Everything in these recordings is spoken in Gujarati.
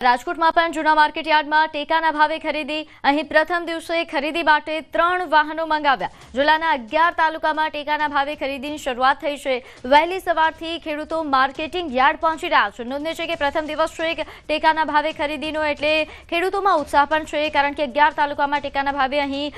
રાજકોટમાં પણ જૂના માર્કેટયાર્ડમાં ટેકાના ભાવે ખરીદી। અહીં પ્રથમ દિવસે ખરીદી માટે 3 વાહનો મંગાવ્યા। જિલ્લાના 11 તાલુકામાં ટેકાના ભાવે ખરીદીની શરૂઆત થઈ છે। વહેલી સવારથી ખેડૂતો માર્કેટિંગ યાર્ડ પહોંચી રહ્યા છે। નોંધનીય છે કે પ્રથમ દિવસ છે ટેકાના ભાવે ખરીદીનો, એટલે ખેડૂતોમાં ઉત્સાહ પણ છે, કારણ કે 11 તાલુકામાં ટેકાના ભાવે અહીં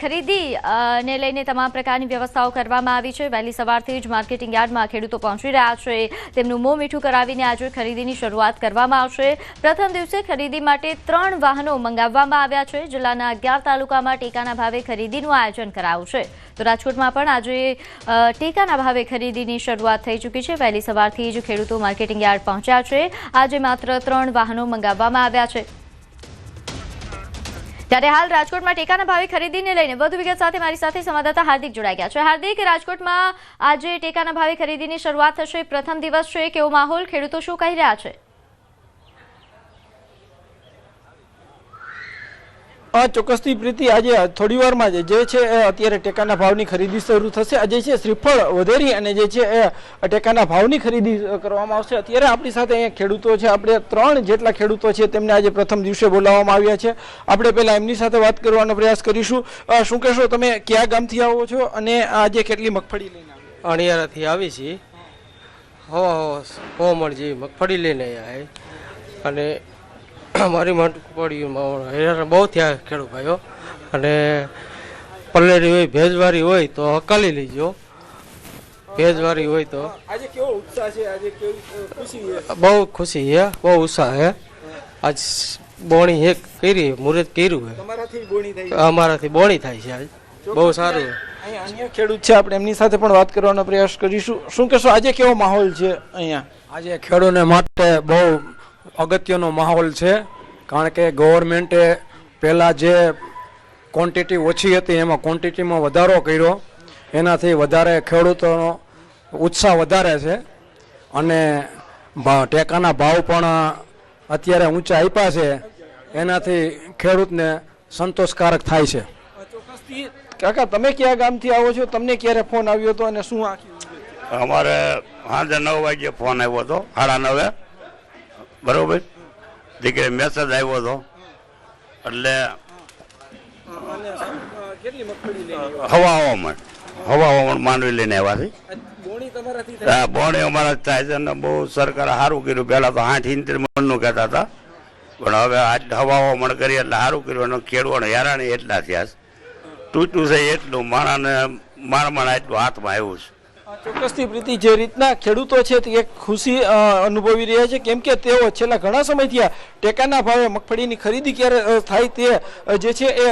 ખરીદીને લઈને તમામ પ્રકારની વ્યવસ્થાઓ કરવામાં આવી છે। વહેલી સવારથી જ માર્કેટિંગ યાર્ડમાં ખેડૂતો પહોંચી રહ્યા છે। તેમનું મોં મીઠું કરાવીને આજે ખરીદીની શરૂઆત કરવામાં આવશે। પ્રથમ દિવસે ખરીદી માટે 3 વાહનો મંગાવવામાં આવ્યા છે। જિલ્લાના 11 તાલુકામાં ટેકાના ભાવે ખરીદીનું આયોજન કરાયું છે। તો રાજકોટમાં પણ આજે ટેકાના ભાવે ખરીદીની શરૂઆત થઈ ચૂકી છે। વહેલી સવારથી જ ખેડૂતો માર્કેટિંગ યાર્ડ પહોંચ્યા છે। આજે માત્ર 3 વાહનો મંગાવવામાં આવ્યા છે। ત્યારે હાલ રાજકોટમાં ટેકાના ભાવે ખરીદીને લઈને વધુ વિગત સાથે મારી સાથે સંવાદદાતા હાર્દિક જોડાઈ ગયા છે। હાર્દિક, રાજકોટમાં આજે ટેકાના ભાવે ખરીદીની શરૂઆત થશે, પ્રથમ દિવસ છે, કેવો માહોલ, ખેડૂતો શું કહી રહ્યા છે? ચોક્કસથી પ્રીતિ, આજે થોડી વારમાં જે છે અત્યારે ટેકાના ભાવની ખરીદી શરૂ થશે। આજે છે શ્રીફળ વધેરી અને જે છે ટેકાના ભાવની ખરીદી કરવામાં આવશે। અત્યારે આપણી સાથે અહીંયા ખેડૂતો છે, આપણે 3 જેટલા ખેડૂતો છે તેમને આજે પ્રથમ દિવસે બોલાવવામાં આવ્યા છે। આપણે પહેલા એમની સાથે વાત કરવાનો પ્રયાસ કરીશું। શું કહેશો, તમે કયા ગામથી આવો છો અને આજે કેટલી મગફળી લઈને આવ્યા? અણિયારાથી આવી છીએ। કોમળ જેવી મગફળી લઈને આવ્યા અને મારી મગફળીમાં હેરાન બહુ થયા ખેડૂત ભાઈઓ, અને પલેરી હોય ભેજવાળી હોય તો હકાલી લેજો, ભેજવાળી હોય તો। આજે કેવો ઉત્સાહ છે, આજે કેવી ખુશી છે? બહુ ખુશી છે, બહુ ઉત્સાહ છે। આજ બોણી એક કરી, મુહૂર્ત કર્યું છે, તમારાથી બોણી થઈ? અમારાથી બોણી થાય છે। આજ બહુ સારું છે। અહીંયા અન્ય ખેડૂત છે, આપણે એમની સાથે પણ વાત કરવાનો પ્રયાસ કરીશું। શું કહેશો, આજે કેવો માહોલ છે અહીંયા? આજે ખેડૂતોને માટે બહુ અગત્યનો માહોલ છે, કારણ કે ગવર્મેન્ટે પહેલાં જે ક્વોન્ટિટી ઓછી હતી એમાં ક્વોન્ટિટીમાં વધારો કર્યો, એનાથી વધારે ખેડૂતોનો ઉત્સાહ વધારે છે, અને ટેકાના ભાવ પણ અત્યારે ઊંચા આપ્યા છે, એનાથી ખેડૂતને સંતોષકારક થાય છે। ચોક્કસથી કાકા, તમે કયા ગામથી આવો છો? તમને ક્યારે ફોન આવ્યો હતો અને શું આખી? અમારે સાંજે 9 વાગ્યે ફોન આવ્યો હતો, 9:30 બરોબર, દીકરી મેસેજ આવ્યો હતો, એટલે હવામાન માંડવી લઈને આવ્યા છે। હા, બોણી અમારા થાય છે અને બહુ સરકારે સારું કર્યું। પહેલાં તો 8-70 મણનું કહેતા હતા, પણ હવે આજ હવામાન કરી એટલે સારું કર્યું, અને ખેડૂતોને હેરાન એટલા થયા છે, તૂટ્યું છે એટલું, મારા એટલું હાથમાં આવ્યું છે। ચોક્કસથી પ્રીતિ, જે રીતના ખેડૂતો છે તે એક ખુશી અનુભવી રહ્યા છે, કેમ કે તેઓ છેલ્લા ઘણા સમયથી ટેકાના ભાવે મગફળીની ખરીદી ક્યારે થાય તે જે છે એ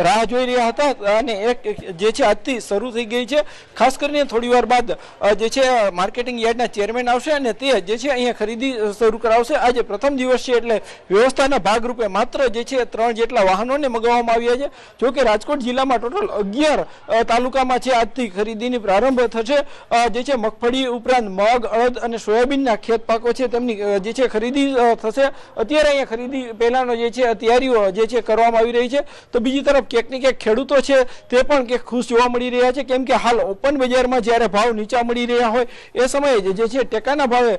રાહ જોઈ રહ્યા હતા, અને એક જે છે આજથી શરૂ થઈ ગઈ છે। ખાસ કરીને થોડી વાર બાદ જે છે માર્કેટિંગ યાર્ડના ચેરમેન આવશે અને તે જે છે અહીંયા ખરીદી શરૂ કરાવશે। આજે પ્રથમ દિવસ છે, એટલે વ્યવસ્થાના ભાગરૂપે માત્ર જે છે 3 જેટલા વાહનોને મગાવવામાં આવ્યા છે। જોકે રાજકોટ જિલ્લામાં ટોટલ 11 તાલુકામાં છે આજથી ખરીદીની પ્રારંભ થશે। જે છે મગફળી ઉપરાંત મગ, અડદ અને સોયાબીનના ખેત પાકો છે તેમની જે છે ખરીદી થશે। અત્યારે અહીંયા ખરીદી પહેલાનો જે છે તૈયારીઓ જે છે કરવામાં આવી રહી છે। તો બીજી તરફ ક્યાંક ને ક્યાંક ખેડૂતો છે તે પણ ક્યાંક ખુશ જોવા મળી રહ્યા છે, કેમ કે હાલ ઓપન બજારમાં જ્યારે ભાવ નીચા મળી રહ્યા હોય એ સમયે જે છે ટેકાના ભાવે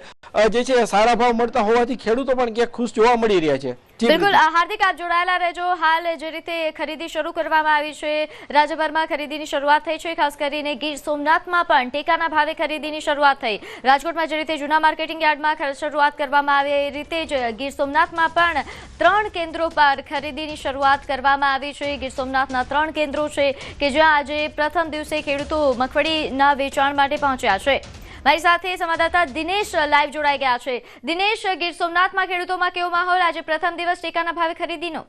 જે છે સારા ભાવ મળતા હોવાથી ખેડૂતો પણ ક્યાંક ખુશ જોવા મળી રહ્યા છે। બિલકુલ હાર્દિક, આપ જોડાયેલા રહેજો। હાલ જે રીતે ખરીદી શરૂ કરવામાં આવી છે, રાજ્યભરમાં ખરીદીની શરૂઆત થઈ છે, ખાસ કરીને ગીર સોમનાથમાં પણ ટેકાના ભાવે ખરીદીની શરૂઆત થઈ। રાજકોટમાં જે રીતે જૂના માર્કેટિંગ યાર્ડમાં શરૂઆત કરવામાં આવી, એ રીતે જ ગીર સોમનાથમાં પણ 3 કેન્દ્રો પર ખરીદીની શરૂઆત કરવામાં આવી છે। ગીર સોમનાથના 3 કેન્દ્રો છે કે જ્યાં આજે પ્રથમ દિવસે ખેડૂતો મગફળીના વેચાણ માટે પહોંચ્યા છે। મારી સાથે સંવાદદાતા દિનેશ લાઈવ જોડાઈ ગયા છે। દિનેશ, ગીર સોમનાથમાં ખેડૂતોમાં કેવો માહોલ આજે પ્રથમ દિવસ ટેકાના ભાવે ખરીદીનો?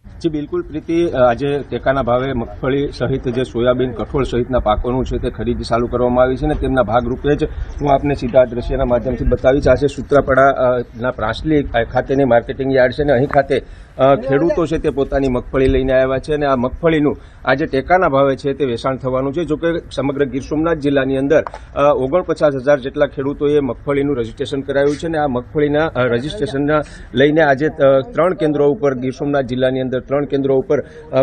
જી બિલકુલ પ્રીતિ, આજે ટેકાના ભાવે મગફળી સહિત જે સોયાબીન, કઠોળ સહિતના પાકોનું છે તે ખરીદી ચાલુ કરવામાં આવી છે, અને તેમના ભાગરૂપે જ હું આપને સીધા દ્રશ્યના માધ્યમથી બતાવીશ। આજે સૂત્રાપાડાના પ્રાસલી ખાતેની માર્કેટિંગ યાર્ડ છે, અને અહીં ખાતે ખેડૂતો છે તે પોતાની મગફળી લઈને આવ્યા છે, અને આ મગફળીનું આજે ટેકાના ભાવે છે તે વેચાણ થવાનું છે। જોકે સમગ્ર ગીર સોમનાથ જિલ્લાની અંદર 49,000 જેટલા ખેડૂતોએ મગફળીનું રજીસ્ટ્રેશન કરાયું છે, અને આ મગફળીના રજીસ્ટ્રેશનના લઈને આજે 3 કેન્દ્રો ઉપર ગીર સોમનાથ જિલ્લાની અંદર 3 કેન્દ્રો ઉપર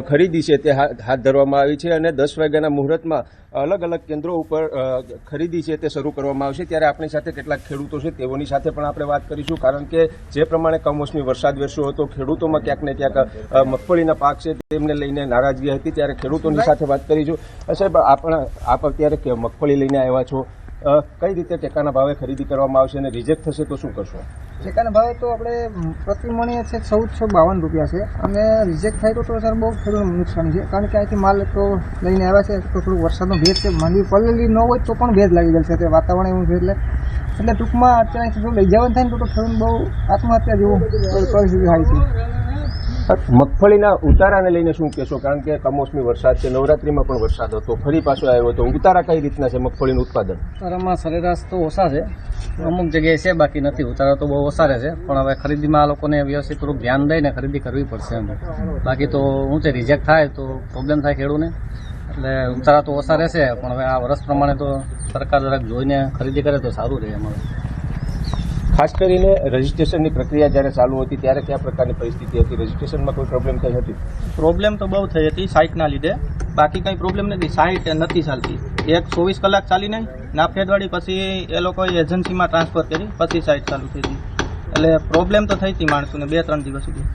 ખરીદી છે તે હાથ ધરવામાં આવી છે અને 10 વાગ્યાના મુહૂર્તમાં અલગ અલગ કેન્દ્રો ઉપર ખરીદી છે તે શરૂ કરવામાં આવશે। ત્યારે આપણી સાથે કેટલાક ખેડૂતો છે તેઓની સાથે પણ આપણે વાત કરીશું, કારણ કે જે પ્રમાણે કમોસમી વરસાદ વરસ્યો હતો ખેડૂતોમાં ક્યાંક ને ક્યાંક મગફળીના પાક છે તેમને લઈને નારાજગી હતી। ત્યારે ખેડૂતોની સાથે વાત કરીશું। સાહેબ, આપ અત્યારે મગફળી લઈને આવ્યા છો, કઈ રીતે ટેકાના ભાવે ખરીદી કરવામાં આવશે અને રિજેક્ટ થશે તો શું કરશો? ટેકાના ભાવે તો આપણે પ્રતિ મણીએ છે 1452 રૂપિયા છે અને રિજેક્ટ થાય તો સર બહુ ખેડૂતોને નુકસાની છે, કારણ કે અહીંથી માલ તો લઈને આવ્યા છે તો થોડું વરસાદનો ભેજ છે, માંડવી પલળેલી ન હોય તો પણ ભેજ લાગી જશે, તે વાતાવરણ એવું છે એટલે ટૂંકમાં અત્યારે જો લઈ જવાનું થાય ને તો ખેડૂત બહુ આત્મહત્યા જેવું પરિસ્થિતિ થાય છે। મગફળીના ઉતારાને લઈને શું કહેશો? કારણ કે કમોસમી વરસાદ છે, નવરાત્રીમાં પણ વરસાદ હતો, ફરી પાછો આવ્યો હતો, ઉતારા કઈ રીતના છે મગફળીનું ઉત્પાદન? ઉતારામાં સરેરાશ તો ઓછા છે, અમુક જગ્યાએ છે, બાકી નથી। ઉતારા તો બહુ ઓછા રહે છે, પણ હવે ખરીદીમાં આ લોકોને વ્યવસ્થિત થોડુંક ધ્યાન દઈને ખરીદી કરવી પડશે એમ, બાકી તો ઊંચે રિજેક્ટ થાય તો પ્રોબ્લેમ થાય ખેડૂતને, એટલે ઉતારા તો ઓછા રહેશે, પણ હવે આ વર્ષ પ્રમાણે તો સરકાર જરાક જોઈને ખરીદી કરે તો સારું રહે એમાં। ખાસ કરીને રજીસ્ટ્રેશનની પ્રક્રિયા જ્યારે ચાલુ હતી ત્યારે કયા પ્રકારની પરિસ્થિતિ હતી? રજીસ્ટ્રેશનમાં કોઈ પ્રોબ્લેમ થઈ હતી? પ્રોબ્લેમ તો બહુ થઈ હતી સાઇટના લીધે, બાકી કંઈ પ્રોબ્લેમ નથી, સાઇટ નથી ચાલતી, 24 કલાક ચાલી નહીં, નાફેદવાળી પછી એ લોકોએ એજન્સીમાં ટ્રાન્સફર કરી પછી સાઇટ ચાલુ થઈ હતી, એટલે પ્રોબ્લેમ તો થઈ હતી માણસોને 2-3 દિવસ સુધી।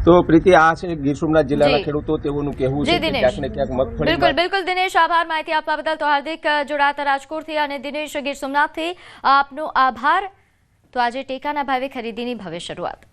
તો પ્રીતિ, આ છે ગીર સોમનાથ જિલ્લાના ખેડૂતો, તેઓનું કહેવું છે કે ક્યાંક ને ક્યાંક મગફળી બિલકુલ દિનેશ, આભાર માહિતી આપવા બદલ। તો હાર્દિક જોડાતા રાજકોટથી અને દિનેશ ગીર સોમનાથથી, આપનો આભાર। તો આજે ટેકાના ભાવે ખરીદીની ભવ્ય શરૂઆત।